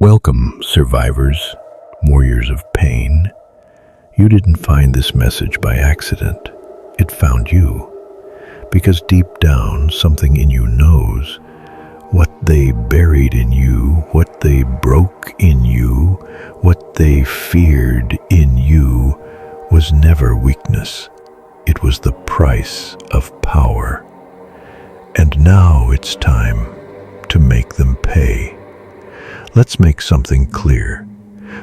Welcome, survivors, warriors of pain. You didn't find this message by accident. It found you. Because deep down, something in you knows what they buried in you, what they broke in you, what they feared in you was never weakness. It was the price of power. And now it's time to make them pay. Let's make something clear.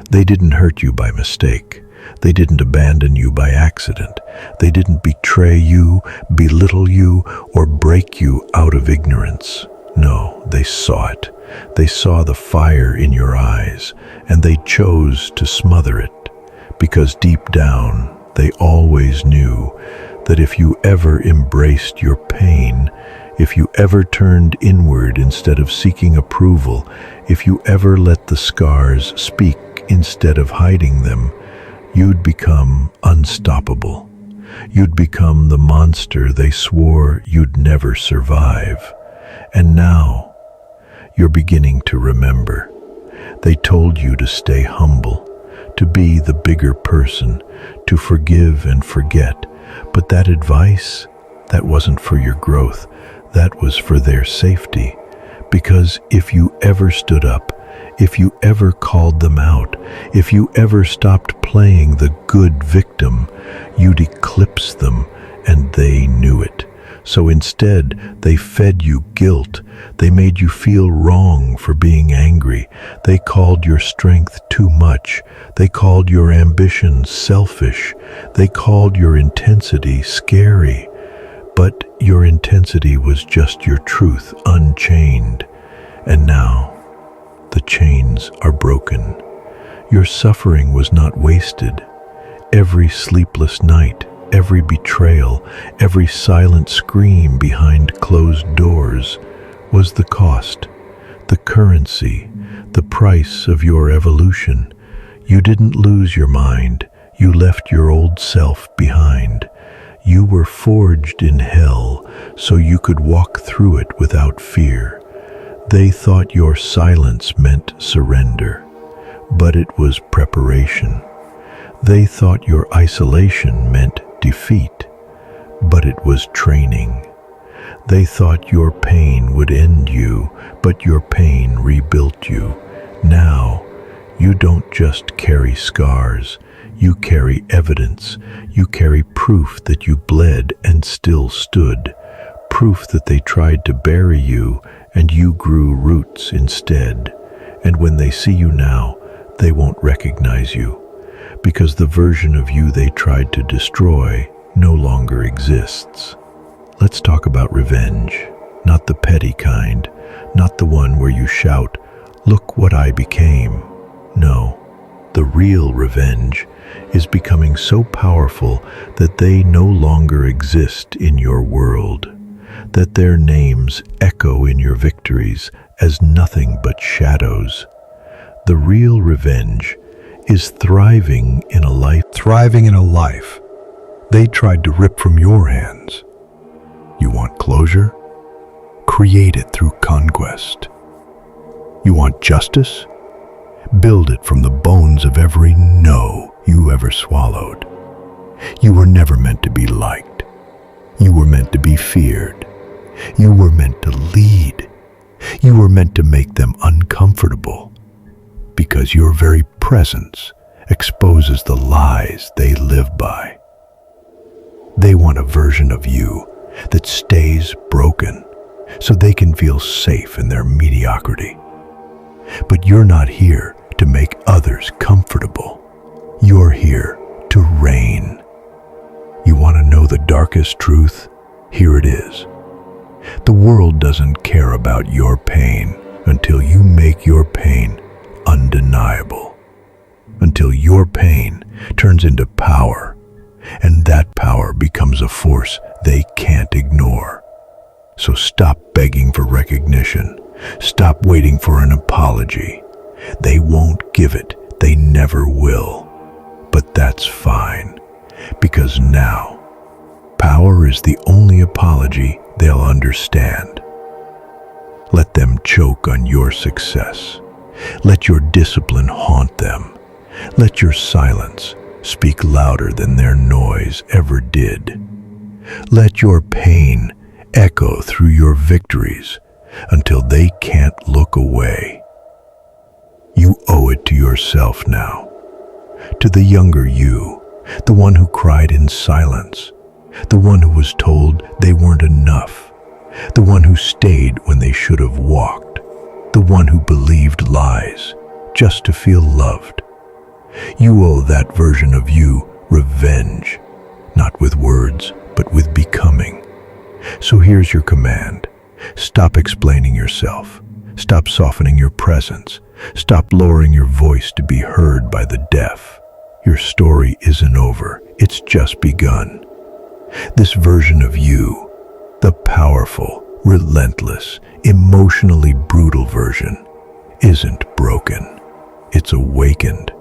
They didn't hurt you by mistake. They didn't abandon you by accident. They didn't betray you, belittle you, or break you out of ignorance. No, they saw it. They saw the fire in your eyes, and they chose to smother it, because deep down they always knew that if you ever embraced your pain, if you ever turned inward instead of seeking approval, if you ever let the scars speak instead of hiding them, you'd become unstoppable. You'd become the monster they swore you'd never survive. And now, you're beginning to remember. They told you to stay humble, to be the bigger person, to forgive and forget. But that advice, that wasn't for your growth. That was for their safety. Because if you ever stood up, if you ever called them out, if you ever stopped playing the good victim, you'd eclipse them, and they knew it. So instead, they fed you guilt. They made you feel wrong for being angry. They called your strength too much. They called your ambition selfish. They called your intensity scary. But your intensity was just your truth, unchained. And now, the chains are broken. Your suffering was not wasted. Every sleepless night, every betrayal, every silent scream behind closed doors was the cost, the currency, the price of your evolution. You didn't lose your mind. You left your old self behind. You were forged in hell so you could walk through it without fear. They thought your silence meant surrender, but it was preparation. They thought your isolation meant defeat, but it was training. They thought your pain would end you, but your pain rebuilt you. Now, you don't just carry scars. You carry evidence. You carry proof that you bled and still stood. Proof that they tried to bury you and you grew roots instead. And when they see you now, they won't recognize you, because the version of you they tried to destroy no longer exists. Let's talk about revenge, not the petty kind, not the one where you shout, "Look what I became." No, the real revenge is becoming so powerful that they no longer exist in your world, that their names echo in your victories as nothing but shadows. The real revenge is thriving in a life they tried to rip from your hands. You want closure? Create it through conquest. You want justice? Build it from the bones of every no you ever swallowed. You were never meant to be liked. You were meant to be feared. You were meant to lead. You were meant to make them uncomfortable, because your very presence exposes the lies they live by. They want a version of you that stays broken so they can feel safe in their mediocrity. But you're not here to make others comfortable. You're here to reign. You want to know the darkest truth? Here it is. The world doesn't care about your pain until you make your pain undeniable. Until your pain turns into power, and that power becomes a force they can't ignore. So stop begging for recognition. Stop waiting for an apology. They won't give it. They never will. But that's fine, because now, power is the only apology they'll understand. Let them choke on your success. Let your discipline haunt them. Let your silence speak louder than their noise ever did. Let your pain echo through your victories until they can't look away. You owe it to yourself now, to the younger you, the one who cried in silence, the one who was told they weren't enough, the one who stayed when they should have walked, the one who believed lies just to feel loved. You owe that version of you revenge, not with words, but with becoming. So here's your command. Stop explaining yourself. Stop softening your presence. Stop lowering your voice to be heard by the deaf. Your story isn't over. It's just begun. This version of you, the powerful, relentless, emotionally brutal version, isn't broken. It's awakened.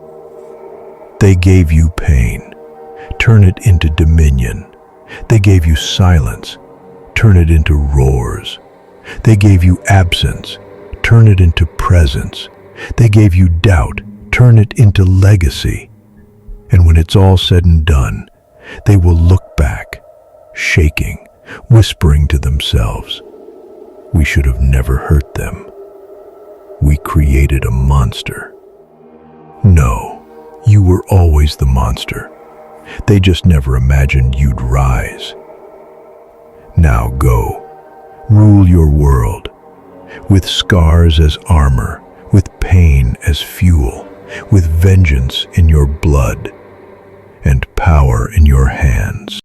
They gave you pain. Turn it into dominion. They gave you silence. Turn it into roars. They gave you absence. Turn it into presence. They gave you doubt. Turn it into legacy. And when it's all said and done, they will look back, shaking, whispering to themselves, "We should have never hurt them. We created a monster." No, you were always the monster. They just never imagined you'd rise. Now go, rule your world, with scars as armor, with pain as fuel, with vengeance in your blood, and power in your hands.